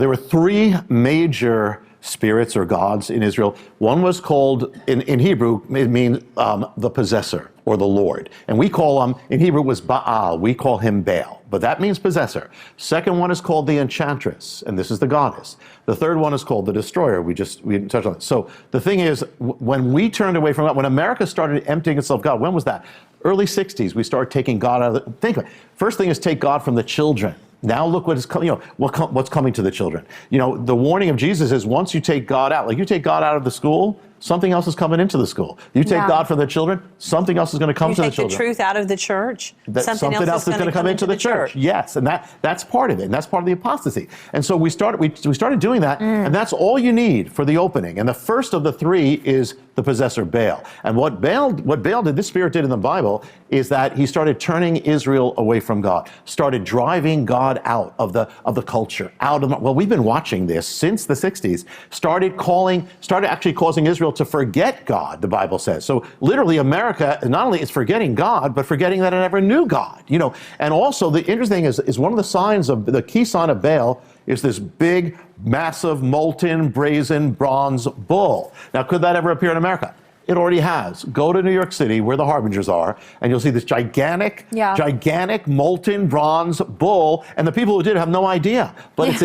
There were three major spirits or gods in Israel. One was called, in Hebrew, it means the possessor or the Lord. And we call him, in Hebrew it was Baal, we call him Baal, but that means possessor. Second one is called the enchantress, and this is the goddess. The third one is called the destroyer. We touched on it. So the thing is, when we turned away from God, when America started emptying itself of God, when was that? Early 60s, we started taking God out of the, think of it. First thing is take God from the children. Now look what is coming, what's coming to the children. The warning of Jesus is once you take God out, like you take God out of the school, something else is coming into the school. You take God from the children, something else is going to come to the children. You take the truth out of the church, something else is going to come into the church. Yes, and that's part of it, and that's part of the apostasy. And so we started doing that, and that's all you need for the opening. And the first of the three is the possessor Baal. And what Baal did, this spirit did in the Bible, is that he started turning Israel away from God, started driving God out of the culture, well, we've been watching this since the 60s, started actually causing Israel to forget God, the Bible says. So literally America not only is forgetting God, but forgetting that it ever knew God. And also the interesting thing is one of the signs of the key sign of Baal is this big, massive, molten, brazen bronze bull. Now, could that ever appear in America? It already has. Go to New York City, where the harbingers are, and you'll see this gigantic molten bronze bull, and the people who did it have no idea. But it's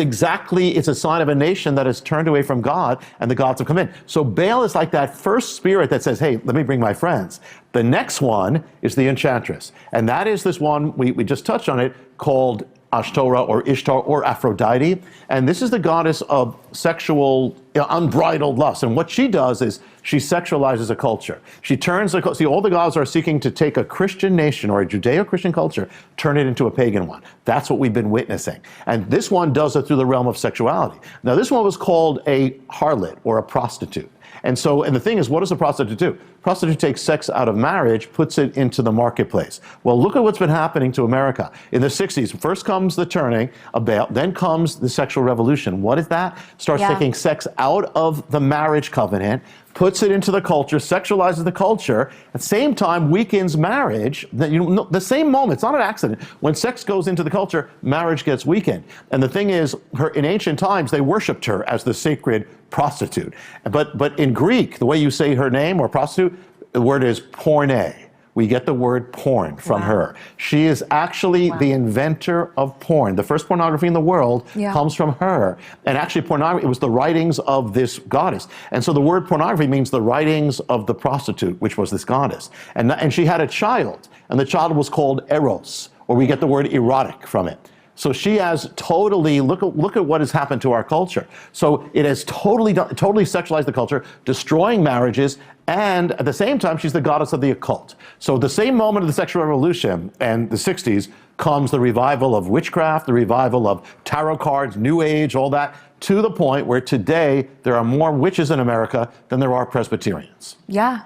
a sign of a nation that has turned away from God, and the gods have come in. So Baal is like that first spirit that says, hey, let me bring my friends. The next one is the enchantress, and that is this one, we just touched on it, called Ashtoreth or Ishtar or Aphrodite. And this is the goddess of sexual, unbridled lust. And what she does is she sexualizes a culture. She turns, see, all the gods are seeking to take a Christian nation or a Judeo-Christian culture, turn it into a pagan one. That's what we've been witnessing. And this one does it through the realm of sexuality. Now, this one was called a harlot or a prostitute. And the thing is, what does a prostitute do? Prostitute takes sex out of marriage, puts it into the marketplace. Well, look at what's been happening to America. In the 60s, first comes the turning of Baal, then comes the sexual revolution. What is that? Starts taking sex out of the marriage covenant, puts it into the culture, sexualizes the culture, at the same time weakens marriage. The same moment, it's not an accident. When sex goes into the culture, marriage gets weakened. And the thing is, in ancient times, they worshipped her as the sacred prostitute. But in Greek, the way you say her name or prostitute, the word is porne. We get the word porn from her. She is actually the inventor of porn. The first pornography in the world comes from her. And actually pornography, it was the writings of this goddess. And so the word pornography means the writings of the prostitute, which was this goddess. And she had a child, and the child was called Eros, or we get the word erotic from it. So she has totally, look at what has happened to our culture. So it has totally sexualized the culture, destroying marriages, and at the same time, she's the goddess of the occult. So the same moment of the sexual revolution and the 60s comes the revival of witchcraft, the revival of tarot cards, New Age, all that, to the point where today there are more witches in America than there are Presbyterians. Yeah.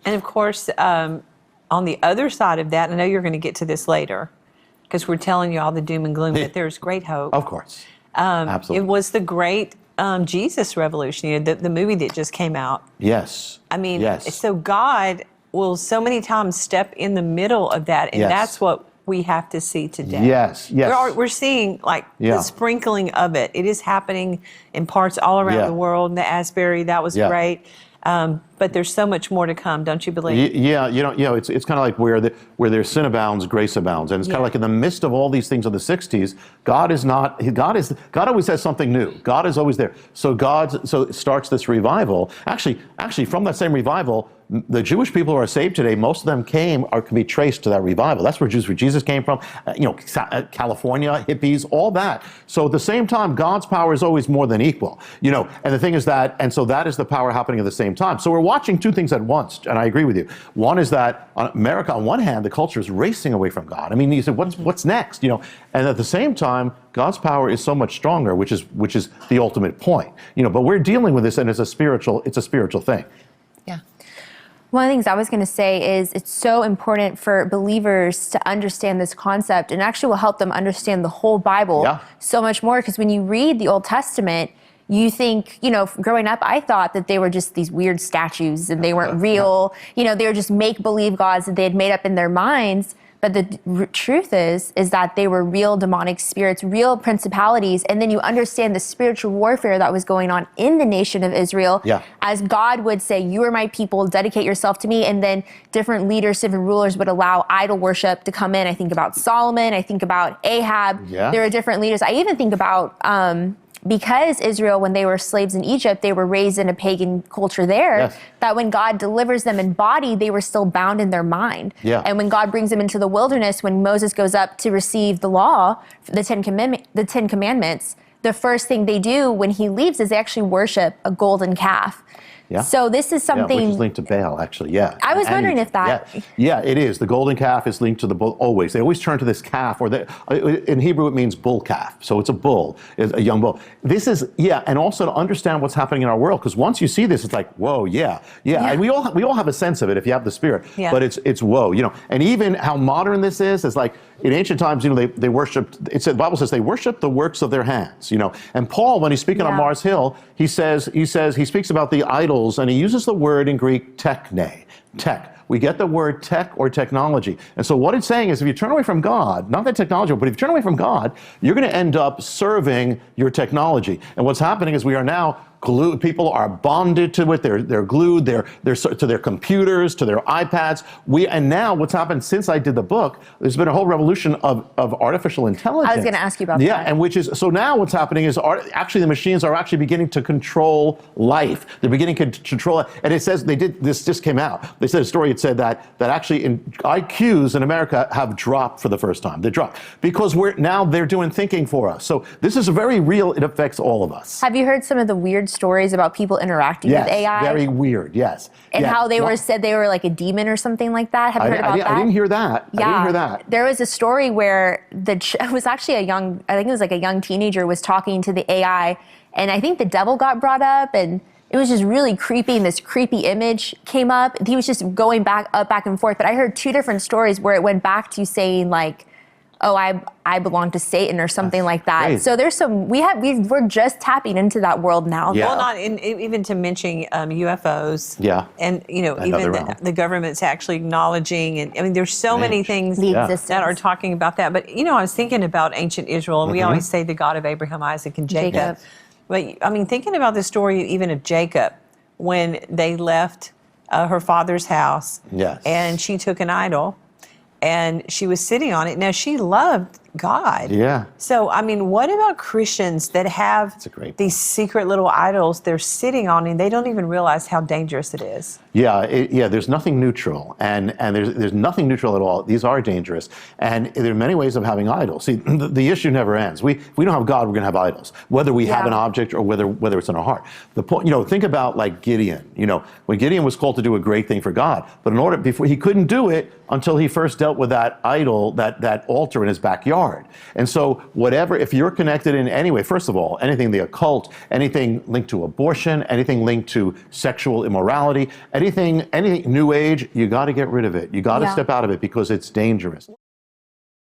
And of course, on the other side of that, I know you're going to get to this later, because we're telling you all the doom and gloom, but there's great hope. Of course. Absolutely. It was the great Jesus revolution, the movie that just came out. Yes. I mean, so God will so many times step in the middle of that, and that's what we have to see today. Yes, yes. We're seeing the sprinkling of it. It is happening in parts all around the world. In the Asbury, that was great. But there's so much more to come, don't you believe? Yeah, it's kind of like where there's sin abounds, grace abounds, and it's kind of like in the midst of all these things of the 60s, God always has something new. God is always there. So it starts this revival. Actually, from that same revival, the Jewish people who are saved today, most of them can be traced to that revival. That's where Jesus came from. California, hippies, all that. So at the same time, God's power is always more than equal. And the thing is that, and so that is the power happening at the same time. So we're watching two things at once, and I agree with you. One is that America, on one hand, the culture is racing away from God. I mean, you said, what's next? And at the same time, God's power is so much stronger, which is the ultimate point. But we're dealing with this, and it's a spiritual thing. Yeah. One of the things I was going to say is it's so important for believers to understand this concept, and actually will help them understand the whole Bible so much more, because when you read the Old Testament, you think, growing up, I thought that they were just these weird statues and they weren't real. They were just make-believe gods that they had made up in their minds. But the truth is that they were real demonic spirits, real principalities. And then you understand the spiritual warfare that was going on in the nation of Israel. Yeah. As God would say, you are my people, dedicate yourself to me. And then different leaders, different rulers would allow idol worship to come in. I think about Solomon. I think about Ahab. Yeah. There are different leaders. I even think about, because Israel, when they were slaves in Egypt, they were raised in a pagan culture there, Yes. that when God delivers them in body, they were still bound in their mind. Yeah. And when God brings them into the wilderness, when Moses goes up to receive the law, the Ten Commandments, the first thing they do when he leaves is they actually worship a golden calf. Yeah. So this is something. Which is linked to Baal, actually. Yeah. I was wondering if that. Yeah, it is. The golden calf is linked to the bull. Always, they always turn to this calf, or in Hebrew it means bull calf. So it's a bull, it's a young bull. This is and also to understand what's happening in our world, because once you see this, it's like whoa, yeah. And we all have a sense of it if you have the Spirit. Yeah. But it's whoa, and even how modern this is like in ancient times, they worshipped. The Bible says they worshipped the works of their hands. And Paul, when he's speaking on Mars Hill, he speaks about the idols, and he uses the word in Greek techne, tech. We get the word tech or technology. And so what it's saying is if you turn away from God, not that technology, but if you turn away from God, you're going to end up serving your technology. And what's happening is we are now glued. People are bonded to it. They're glued. They're to their computers, to their iPads. And now what's happened since I did the book, there's been a whole revolution of artificial intelligence. I was going to ask you about that. Yeah, and so now what's happening is actually the machines are actually beginning to control life. They're beginning to control it. And it says this just came out. They said a story. It said that actually IQs in America have dropped for the first time. They dropped because they're doing thinking for us. So this is very real. It affects all of us. Have you heard some of the weird stories about people interacting with AI? Very weird, yes. And how they said they were like a demon or something like that. Have you heard about that? I didn't hear that. Yeah. I didn't hear that. There was a story where it was actually I think it was like a young teenager was talking to the AI, and I think the devil got brought up, and it was just really creepy, and this creepy image came up. He was just going back and forth. But I heard two different stories where it went back to saying like, oh, I belong to Satan or something like that. Crazy. So there's we're just tapping into that world now. Yeah. Well, not even to mention UFOs. Yeah. And even the government's actually acknowledging, and I mean, there's so many things that are talking about that. But I was thinking about ancient Israel, and we always say the God of Abraham, Isaac, and Jacob. But I mean, thinking about the story even of Jacob, when they left her father's house, and she took an idol, and she was sitting on it. Now, she loved God. Yeah. So, I mean, what about Christians that have these secret little idols they're sitting on, and they don't even realize how dangerous it is? Yeah, there's nothing neutral, and there's nothing neutral at all. These are dangerous, and there are many ways of having idols. See, the issue never ends. We don't have God, we're going to have idols, whether we have an object or whether it's in our heart. The point, think about like Gideon. When Gideon was called to do a great thing for God, but before he couldn't do it until he first dealt with that idol, that altar in his backyard. And so if you're connected in any way, first of all, anything the occult, anything linked to abortion, anything linked to sexual immorality, anything new age, you got to get rid of it. You got to step out of it because it's dangerous.